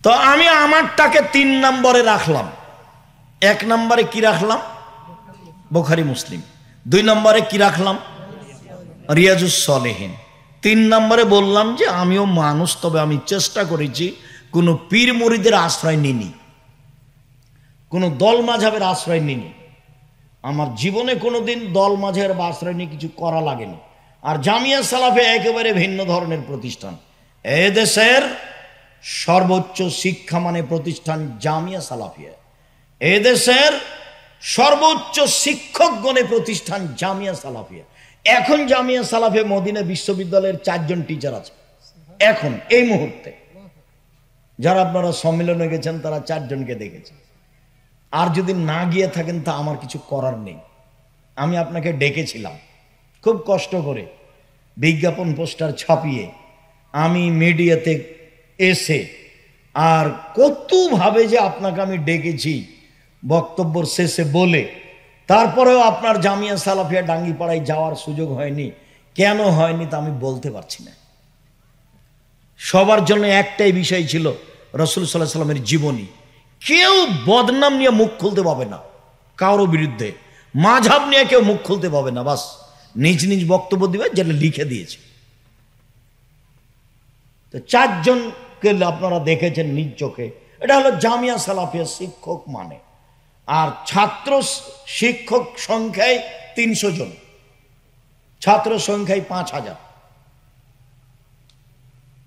তো আমি আমারটাকে 3 নম্বরে রাখলাম। 1 নম্বরে কি রাখলাম? বুখারী মুসলিম। 2 নম্বরে কি রাখলাম? রিয়াজুস সলিহিন। 3 নম্বরে বললাম যে আমিও মানুষ, তবে আমি চেষ্টা করেছি কোনো পীর মুরিদের আশ্রয় নিনি, কোনো দল মাঝহের আশ্রয় নিনি। আমার জীবনে কোনোদিন দল মাঝহের আশ্রয় নিয়ে কিছু করা লাগেনি। আর জামিয়া সালাফিয়া একেবারে ভিন্ন ধরনের প্রতিষ্ঠান। এদেশের সর্বোচ্চ শিক্ষা মানে প্রতিষ্ঠান জামিয়া সালাফিয়া। এদেশের সর্বোচ্চ শিক্ষকগণের প্রতিষ্ঠান জামিয়া সালাফিয়া। এখন জামিয়া সালাফিয়া মদিনা বিশ্ববিদ্যালয়ের 4 জন টিচার আছে এখন এই মুহূর্তে। যারা আপনারা সম্মেলনে গেছেন তারা 4 জনকে দেখেছেন। আর যদি না গিয়ে থাকেন তা আমার কিছু করার নেই। আমি আপনাকে ডেকেছিলাম খুব কষ্ট করে, বিজ্ঞাপন পোস্টার ছাপিয়ে আমি মিডিয়াতে এসে, আর কতভাবে যে আপনাকে আমি ডেকেছি বক্তব্যের শেষে বলে, তারপরেও আপনার জামিয়া সালাফিয়া ডাঙ্গিপাড়ায় যাওয়ার সুযোগ হয়নি। কেন হয়নি তা আমি বলতে পারছি না। সবার জন্য একটাই বিষয় ছিল রাসূল সাল্লাল্লাহু আলাইহি ওয়াসাল্লামের জীবনী। কেউ বদনাম নিয়ে মুখ খুলতে পাবে না কারো বিরুদ্ধে, মাযহাব নিয়ে কেউ মুখ খুলতে পাবে না। বাস নিজ নিজ বক্তব্য দিবে যেটা লিখে দিয়েছে। তো 4 জনকে আপনারা দেখেছেন নিজ চোখে। এটা হলো জামিয়া সালাফিয়া শিক্ষক মানে। আর ছাত্র শিক্ষক সংখ্যায় 300 জন, ছাত্র সংখ্যায় 5000।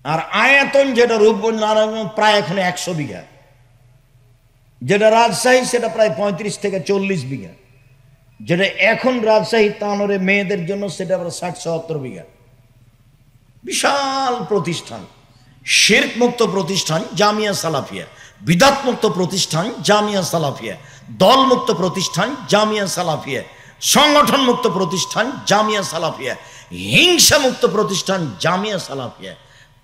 আর আয়তন যেটা রূপগঞ্জ নারায়ণগঞ্জ প্রায় এখন 100 বিঘা, যেটা রাজশাহী সেটা প্রায় 35 থেকে 40 বিঘা, যেটা এখন রাজশাহী তানোরে মেয়েদের জন্য সেটা 60-70 বিঘা। বিশাল প্রতিষ্ঠান। শিরক মুক্ত প্রতিষ্ঠান জামিয়া সালাফিয়া, বিদআত মুক্ত প্রতিষ্ঠান জামিয়া সালাফিয়া, দল মুক্ত প্রতিষ্ঠান জামিয়া সালাফিয়া, সংগঠন মুক্ত প্রতিষ্ঠান জামিয়া সালাফিয়া, হিংসা মুক্ত প্রতিষ্ঠান জামিয়া সালাফিয়া।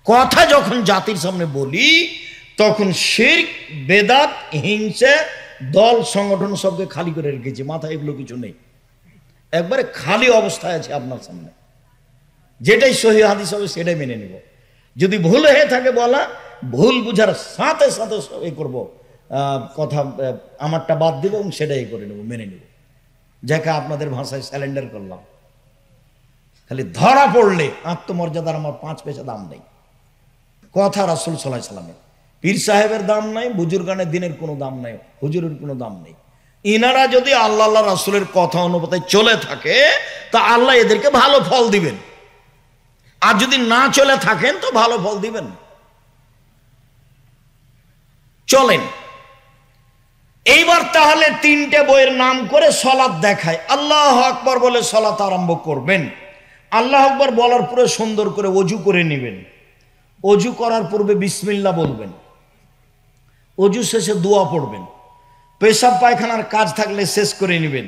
কথা যখন জাতির সামনে বলি তখন শিরক, বেদাত, হিংসা, দল, সংগঠন সবকে খালি করে রেখেছি, মাথায় এগুলো কিছু নেই। একবারে খালি অবস্থায় আছে আপনার সামনে। যেটাই সহিহ হাদিস হবে সেটাই মেনে নিব। যদি ভুল হয়ে থাকে বলা, ভুল বুঝার সাথে সাথে এ করবো, কথা আমারটা বাদ দিব এবং সেটাই করে নেব, মেনে নেব। যাকে আপনাদের ভাষায় স্যালেন্ডার করলাম। খালি ধরা পড়লে আত্মমর্যাদার আমার 5 পয়সা দাম নেই। কথা রাসূল সাল্লাল্লাহু আলাইহি ওয়াসাল্লামের। পীর সাহেবের দাম নাই, বুজুর্গানের দিনের কোনো দাম নাই, হুজুরের কোনো দাম নেই। ইনারা যদি আল্লাহ আল্লাহ রাসূলের কথা অনুপাতে চলে থাকে তা আল্লাহ এদেরকে ভালো ফল দিবেন। আর যদি না চলে থাকেন তো ভালো ফল দিবেন। চলেন এইবার তাহলে 3টে বইয়ের নাম করে সালাত দেখায়। আল্লাহু আকবার বলে সালাত আরম্ভ করবেন। আল্লাহু আকবার বলার পরে সুন্দর করে ওযু করে নেবেন। ওযু করার পূর্বে বিসমিল্লাহ বলবেন। ওযু শেষে দোয়া পড়বেন। পেশাব পায়খানার কাজ থাকলে শেষ করে নেবেন।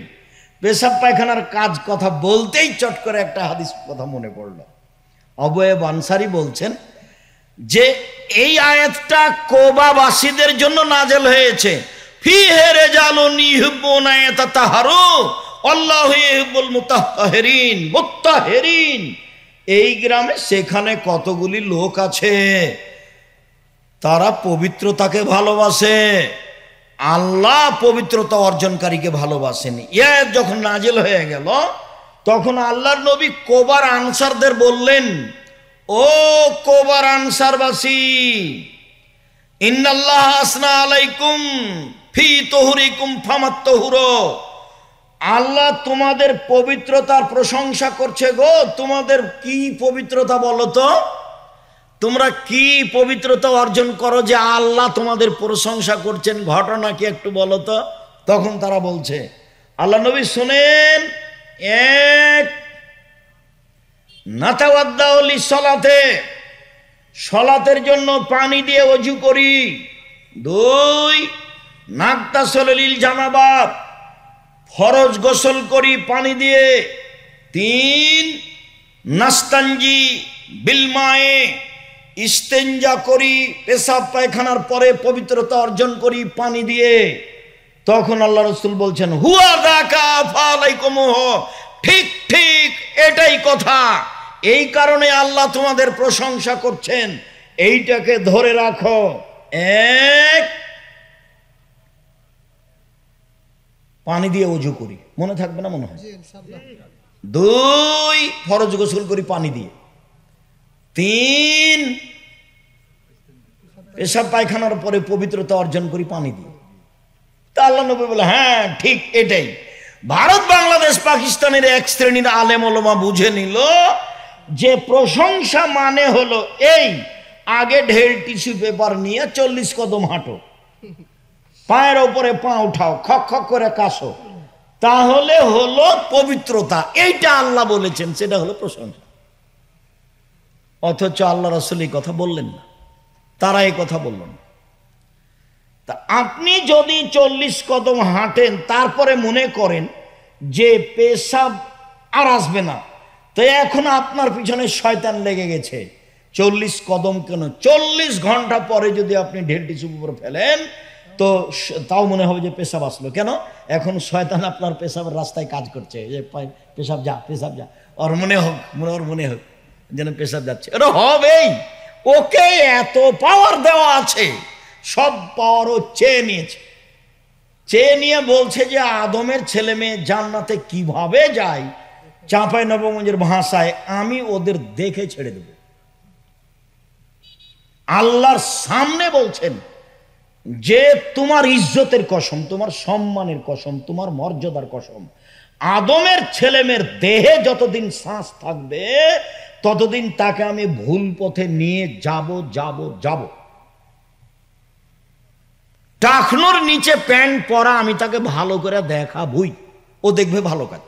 পেশাব পায়খানার কাজ কথা বলতেই চট করে একটা হাদিস কথা মনে পড়ল। আবু আইয়ুব আনসারী বলছেন যে এই আয়াতটা কোবাবাসীদের জন্য নাজেল হয়েছে। ফিহি রিজালুন ইউহিব্বুনা ইয়াতাতাহারু আল্লাহু ইউহিব্বুল মুতাহহিরিন। মুতাহহিরিন এই গ্রামে সেখানে কতগুলি লোক আছে তারা পবিত্রতাকে ভালোবাসে, আল্লাহ পবিত্রতা অর্জনকারীকে ভালোবাসেন। আয়াত যখন নাজিল হয়ে গেল তখন আল্লাহর নবী কোবার আনসারদের বললেন, ও কোবার আনসারবাসী, ইন্নাল্লাহ আসনা আলাইকুম ফি তুহুরিকুম ফামাত্তাহুরু। আল্লাহ তোমাদের পবিত্রতার প্রশংসা করছে গো। তোমাদের কি পবিত্রতা বলো তো? তোমরা কি পবিত্রতা অর্জন করো যে আল্লাহ তোমাদের প্রশংসা করছেন? ঘটনা কি একটু বলো তো। তখন তারা বলছে, আল্লাহ নবী শুনেন, 1 নাতাওয়াদ্দাউ লিসসালাতে, সালাতের জন্য পানি দিয়ে ওযু করি। 2 নাগতাসিলু লিল জানাবাত, ফরজ গোসল করি পানি দিয়ে। 3 নাস্তানজি বিল মায়ে, ইস্তেঞ্জা করি, পেশাব পায়খানার পরে পবিত্রতা অর্জন করি পানি দিয়ে। তখন আল্লাহ রাসূল বলছেন, হুয়া যাকা ফালাইকুমুহু, ঠিক ঠিক এটাই কথা। এই কারণে আল্লাহ তোমাদের প্রশংসা করছেন, এইটাকে ধরে রাখো। এক, পানি দিয়ে ওযু করি, মনে থাকবে না মনে হয়। দুই, ফরজ গোসল করি পানি দিয়ে। তিন, পেশাব পায়খানার পরে পবিত্রতা অর্জন করি পানি দিয়ে। তা আল্লাহ নবী বলে হ্যাঁ ঠিক এটাই। ভারত, বাংলাদেশ, পাকিস্তানের এক শ্রেণীর আলেম ওলামা বুঝে নিল যে প্রশংসা মানে হলো এই, আগে ঢের টিস্যু পেপার নিয়ে 40 কদম হাঁটো, পায়ের ওপরে পা উঠাও, খক খক করে কাশো, তাহলে হলো পবিত্রতা। এইটা আল্লাহ বলেছেন, সেটা হলো প্রশংসা। অথচ আল্লাহ রাসূল এই কথা বললেন না, তারা এই কথা বলল না। তা আপনি যদি 40 কদম হাঁটেন তারপরে মনে করেন যে পেশাব আর আসবে না, তো এখন আপনার পিছনে শয়তান লেগে গেছে, 40 কদম কেন, 40 ঘন্টা পরে যদি আপনি ঢের টিস্যু উপরে ফেলেন তো তাও মনে হবে যে পেশাব আসলো। কেন? এখন শয়তান আপনার পেশাবের রাস্তায় কাজ করছে, যে পেশাব যা, পেশাব যা, ওর মনে হোক, ওর মনে হোক যেন পেশাব যাচ্ছে। এটা হবেই, ওকে এত পাওয়ার দেওয়া আছে, সব পাওয়ার ও চেয়ে নিয়েছে। চেয়ে নিয়ে বলছে যে আদমের ছেলে মেয়ে জান্নাতে কিভাবে যায়, চাঁপাইনবাবগঞ্জের ভাষায় আমি ওদের দেখে ছেড়ে দেব। আল্লাহর সামনে বলছেন যে তোমার ইজ্জতের কসম, তোমার সম্মানের কসম, তোমার মর্যাদার কসম, আদমের ছেলেমেয়ের দেহে যতদিন শ্বাস থাকবে ততদিন তাকে আমি ভুল পথে নিয়ে যাব যাব যাব। টাকনোর নিচে প্যান্ট পরা আমি তাকে ভালো করে দেখাবই, ও দেখবে ভালো কাজ।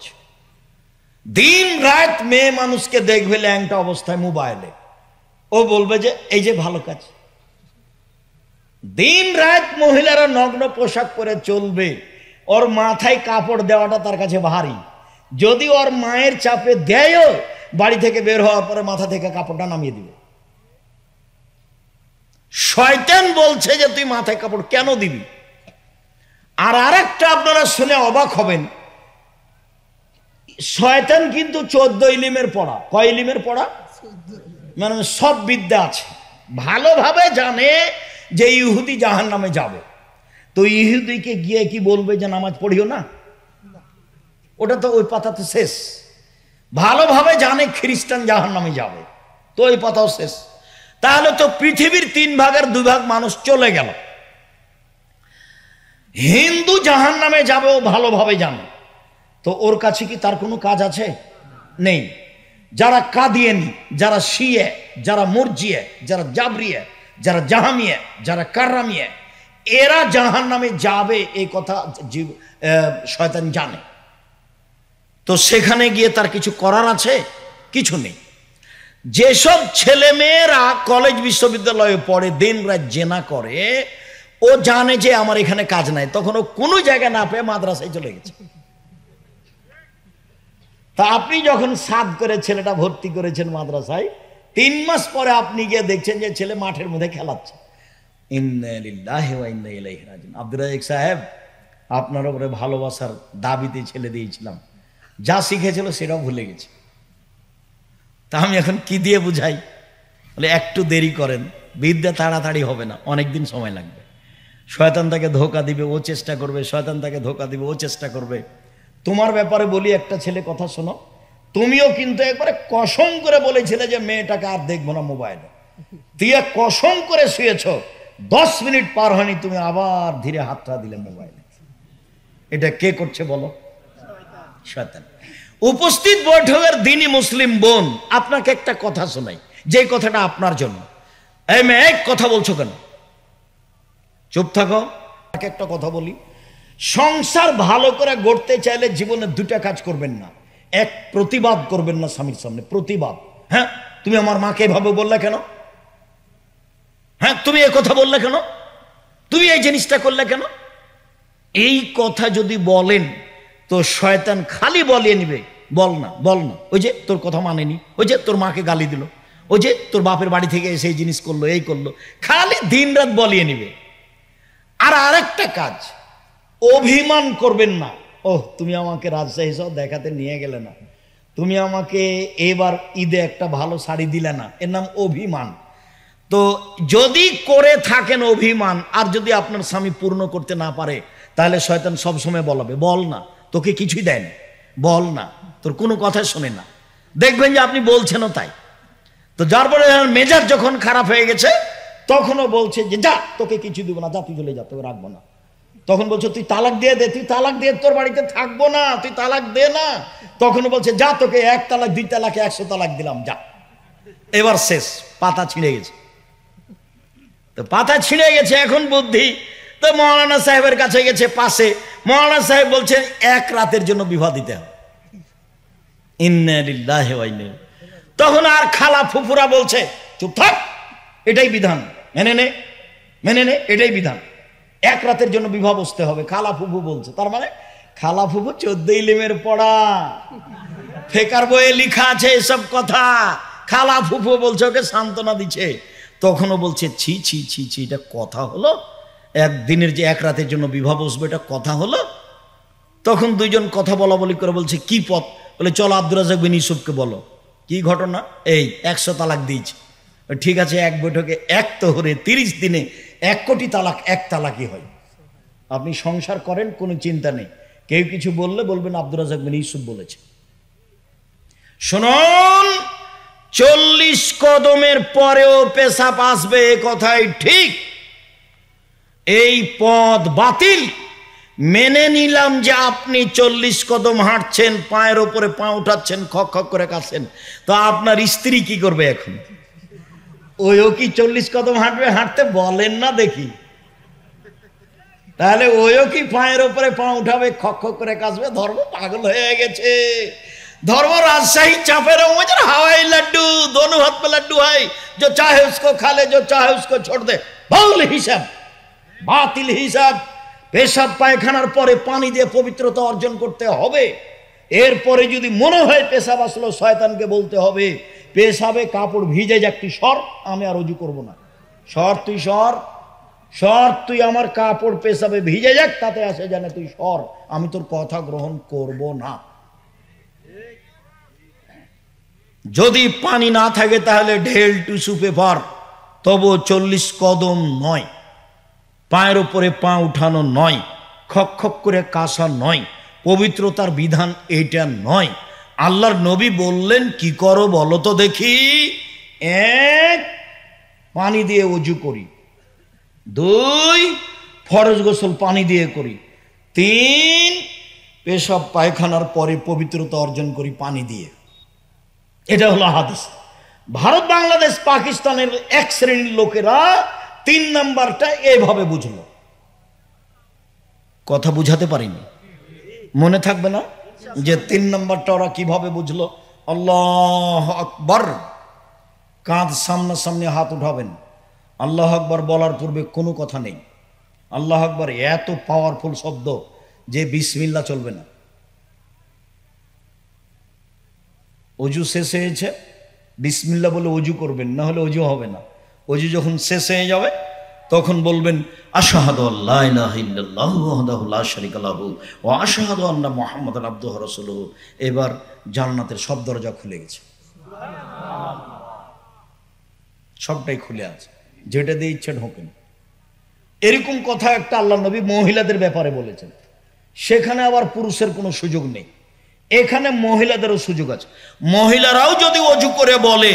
দিন রাত মেয়ে মানুষকে দেখবে ল্যাংটা অবস্থায় মোবাইলে, ও বলবে যে এই যে ভালো কাজ। দিন রাত মহিলারা নগ্ন পোশাক পরে চলবে, ওর মাথায় কাপড় দেওয়াটা তার কাছে ভারী। যদি ওর মায়ের চাপে দেয়ও, বাড়ি থেকে বের হওয়ার পরে মাথা থেকে কাপড়টা নামিয়ে দিবে। শয়তান বলছে যে তুই মাথায় কাপড় কেন দিবি। আর আরেকটা আপনারা শুনে অবাক হবেন, শয়তান কিন্তু 14 ইলিমের পড়া। কয় ইলিমের পড়া? মানে সব বিদ্যা আছে, ভালোভাবে জানে যে ইহুদি জাহান্নামে যাবে। তো ইহুদিকে গিয়ে কি বলবে যে নামাজ পড়িও না? ওটা তো ওই পাতা তো শেষ। ভালোভাবে জানে খ্রিস্টান জাহান্নামে যাবে, তো ওই পাতাও শেষ। তাহলে তো পৃথিবীর 3 ভাগের 2 ভাগ মানুষ চলে গেল। হিন্দু জাহান্নামে যাবে ও ভালোভাবে জানে, তো ওর কাছে কি তার কোনো কাজ আছে? নেই। যারা কাদিয়ানি, যারা শিয়ে, যারা মুরজিয়ে, যারা জাবরিয়ে, যারা জাহামিয়ে, যারা কাররামিয়ে, এরা জাহান্নামে যাবে এই কথা শয়তান জানে। তো সেখানে গিয়ে তার কিছু করার আছে? কিছু নেই। যেসব ছেলে মেয়েরা কলেজ বিশ্ববিদ্যালয়ে পড়ে, দিন রাত জেনা করে, ও জানে যে আমার এখানে কাজ নাই, তখন ও কোনো জায়গায় না পেয়ে মাদ্রাসায় চলে গেছে। তা আপনি যখন সাদ করে ছেলেটা ভর্তি করেছেন মাদ্রাসায়, 3 মাস পরে আপনি গিয়ে দেখছেন যে ছেলে মাঠের মধ্যে খেলাচ্ছে। ইন্না লিল্লাহি ওয়া ইন্না ইলাইহি রাজিউন। আব্দুর রাজ্জাক সাহেব, আপনার উপরে ভালোবাসার দাবিতে ছেলে দিয়েছিলাম, যা শিখেছিল সেটাও ভুলে গেছে। তা আমি এখন কি দিয়ে বুঝাই? বলে একটু দেরি করেন, বিদ্যা তাড়াতাড়ি হবে না, অনেকদিন সময় লাগবে। শয়তান তাকে ধোঁকা দিবে, ও চেষ্টা করবে, শয়তান তাকে ধোঁকা দিবে, ও চেষ্টা করবে। তোমার ব্যাপারে বলি একটা ছেলে কথা শোনো, তুমিও কিন্তু একবারে কসম করে বলেছিলে যে মেয়েটাকে আর দেখবো না মোবাইলে। তুই কসম করে শুয়েছ, 10 মিনিট পার হয়নি তুমি আবার ধীরে হাতটা দিলে মোবাইলে। এটা কে করছে বলো? শয়তান। উপস্থিত বৈঠকের দিনই মুসলিম বোন, আপনাকে একটা কথা শোনাই, যে কথাটা আপনার জন্য। এই মেয়ে, এক কথা বলছো কেন? চুপ থাকো। একটা কথা বলি, সংসার ভালো করে গড়তে চাইলে জীবনে 2টা কাজ করবেন না। এক, প্রতিবাদ করবেন না স্বামীর সামনে, প্রতিবাদ। হ্যাঁ, তুমি আমার মাকে এভাবে বললে কেন? হ্যাঁ, তুমি এই কথা বললে কেন? তুমি এই জিনিসটা করলে কেন? এই কথা যদি বলেন তো শয়তান খালি বলিয়ে নিবে, বল না, বল না, ওই যে তোর কথা মানেনি, ওই যে তোর মাকে গালি দিল, ওই যে তোর বাপের বাড়ি থেকে এসে এই জিনিস করলো, এই করলো, খালি দিন রাত বলিয়ে নিবে। আর আরেকটা কাজ, অভিমান করবেন না। ওহ, তুমি আমাকে রাজশাহী সহ দেখাতে নিয়ে গেলে না, তুমি আমাকে এবার ঈদে একটা ভালো শাড়ি দিলে না, এর নাম অভিমান। তো যদি করে থাকেন অভিমান, আর যদি আপনার স্বামী পূর্ণ করতে না পারে, তাহলে শয়তান সবসময় বলাবে, বল না, তোকে কিছুই দেয় না, বল না, তোর কোনো কথা শোনে না। দেখবেন যে আপনি বলছেনও তাই। তো যার পরে মেজাজ যখন খারাপ হয়ে গেছে, তখনও বলছে যে যা, তোকে কিছু দিব না, যা, তুই চলে যা, তোকে রাখবো না। তখন বলছে তুই তালাক দিয়ে দে, তুই তালাক দিয়ে তোর বাড়িতে থাকবো না, তুই তালাক দে না। তখন বলছে যা, তোকে 1 তালাক 2 তালাকে 100 তালাক দিলাম, যা। এবার শেষ, পাতা ছিঁড়ে গেছে। তো পাতা ছিঁড়ে গেছে, এখন বুদ্ধি। তো মৌলানা সাহেবের কাছে গেছে পাশে, মৌলানা সাহেব বলছেন 1 রাতের জন্য বিবাহ দিতে হবে। ইন্না লিল্লাহি ওয়া ইন্না ইলাইহি। তখন আর খালা ফুফুরা বলছে চুপ থাক, এটাই বিধান, মেনে নে, মেনে নে, এটাই বিধান, 1 রাতের জন্য বিবাহ বসতে হবে। খালা ফুফু বলছে, তার মানে খালা ফুফু 14 ইলমের পড়া, ফেকার বইয়ে লেখা আছে এসব কথা। খালা ফুফু বলছে, ওকে সান্ত্বনা দিচ্ছে। তখনও বলছে ছি ছি ছি ছি, এটা কথা হলো? একদিনের যে 1 রাতের জন্য বিবাহ বসবে, এটা কথা হলো? তখন দুইজন কথা বলা বলি করে বলছে কি পথ? বলে চলো আব্দুর রাজ্জাক বিন ইউসুফকে বলো। কি ঘটনা? এই 100 তালাক দিয়েছে। ঠিক আছে, 1 বৈঠকে 1 তোহরে 30 দিনে 1 কোটি তালাক 1 তালাকই হয়। আপনি সংসার করেন, কোনো চিন্তা নেই। কেউ কিছু বললে বলবেন আব্দুর রাজ্জাক বিন ইউসুফ বলেছে। শুনুন, 40 কদমের পরেও পেশাব আসবে, এ কথাই ঠিক। এই পথ বাতিল। মেনে নিলাম যে আপনি 40 কদম হাঁটছেন, পায়ের ওপরে পা উঠাচ্ছেন, খক খক করে কাছেন, তো আপনার স্ত্রী কি করবে এখন? ওইও কি 40 কদম হাঁটবে? হাঁটতে বলেন না দেখি। তাহলে ওইও কি পায়ের ওপরে পা উঠাবে, খক খক করে কাশবে? ধর্ম পাগল হয়ে গেছে। धर्म राजशाही चापे रहो हवाई लड्डू दोनों हाथ में लड्डू है जो चाहे उसको खा ले जो चाहे उसको छोड़ दे बाउल हिसाब बातिल हिसाब पेशाब पायखानार परे पानी दिए पवित्रता अर्जन करते होबे एरपरे यदि मने हय पेशाब आसलो शयतानके बोलते होबे पेशाबे कापड़ भिजे जाक तुई सर आमि आर ओजु करब ना सर तुई सर सर तुई आमार कापड़ पेशाबे भिजे जाक ताते आसे जाने तुई सर आमि तोर कथा ग्रहण करब ना যদি পানি না থাকে তাহলে ঢেল টিস্যু পেপার তবু 40 কদম নয় পায়ের উপরে পা উঠানো নয় খক খক করে কাশা নয় পবিত্রতার বিধান এটা নয় আল্লাহর নবী বললেন কি করো বলো তো দেখি এক পানি দিয়ে ওযু করি দুই ফরজ গোসল পানি দিয়ে করি তিন পেশাব পায়খানার পরে পবিত্রতা অর্জন করি পানি দিয়ে এটা হলো হাদিস ভারত বাংলাদেশ পাকিস্তানের এক শ্রেণীর লোকেরা 3 নাম্বারটা এইভাবে বুঝলো কথা বুঝাতে পারিনি মনে থাকবে না যে 3 নাম্বারটা ওরা কিভাবে বুঝলো আল্লাহু আকবার কাঁধ সামনাসামনি হাত উঠাবেন আল্লাহু আকবার বলার পূর্বে কোনো কথা নেই আল্লাহু আকবার এত পাওয়ারফুল শব্দ যে বিসমিল্লাহ চলবে না ওযু শেষ হয়েছে বিসমিল্লাহ বলে ওযু করবেন না হলে ওযু হবে না ওযু যখন শেষ হয়ে যাবে তখন বলবেন আশহাদু আল্লা ইলাহা ইল্লাল্লাহু ওয়াহদাহু লা শারীকা লাহু ওয়া আশহাদু আন্না মুহাম্মাদান আবদুহু ওয়া রাসূলুহু এবার জান্নাতের সব দরজা খুলে গেছে সুবহানাল্লাহ সবটাই খুলে আছে যেটা দিয়ে ইচ্ছে ঢোকেন এরকম কথা একটা আল্লাহর নবী মহিলাদের ব্যাপারে বলেছেন সেখানে আবার পুরুষের কোনো সুযোগ নেই এখানে মহিলাদেরও সুযোগ আছে মহিলারাও যদি ওযু করে বলে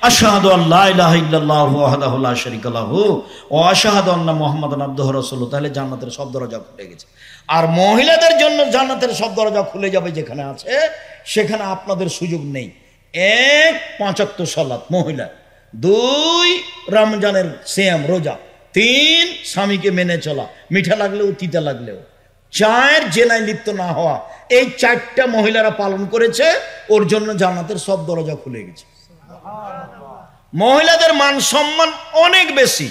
আশহাদু আল্লা ইলাহা ইল্লাল্লাহু ওয়াহদাহু লা শারীকা লাহু ওয়া আশহাদু আন্না মুহাম্মাদান আবদুহু ওয়া রাসূলুহু তাহলে জান্নাতের সব দরজা খুলে গেছে আর মহিলাদের জন্য জান্নাতের সব দরজা খুলে যাবে যেখানে আছে সেখানে আপনাদের সুযোগ নেই এক 5 ওয়াক্ত সালাত মহিলা দুই রমজানের সিয়াম রোজা তিন স্বামীকে মেনে চলা মিঠা লাগলেও তিতা লাগলেও চার জেনায় লিপ্ত না হওয়া এই 4টা মহিলারা পালন করেছে ওর জন্য জান্নাতের সব দরজা খুলে গেছে মহিলাদের মান সম্মান অনেক বেশি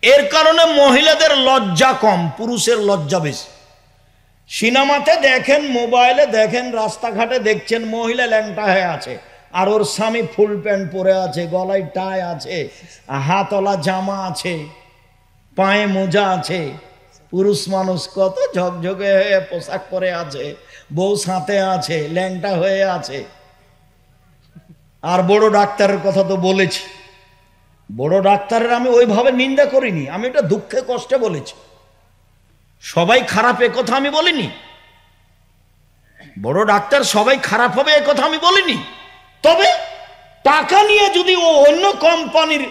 এর কারণে মহিলাদের লজ্জা কম পুরুষের লজ্জা বেশি সিনেমাতে দেখেন মোবাইলে দেখেন রাস্তাঘাটে দেখছেন মহিলা ল্যাংটা হয়ে আছে আর ওর স্বামী ফুল প্যান্ট পরে আছে গলায় টাই আছে হাতওয়ালা জামা আছে পায়ে মোজা আছে পুরুষ মানুষ কত ঝকঝকে হয়ে পোশাক পরে আছে বউ সাথে আছে ল্যাংটা হয়ে আছে আর বড় ডাক্তারের কথা তো বলেছি বড় ডাক্তারের আমি ওইভাবে নিন্দা করিনি, আমি এটা দুঃখে কষ্টে বলেছি। সবাই খারাপ এ কথা আমি বলিনি, বড় ডাক্তার সবাই খারাপ হবে এ কথা আমি বলিনি। তবে টাকা নিয়ে যদি ও অন্য কোম্পানির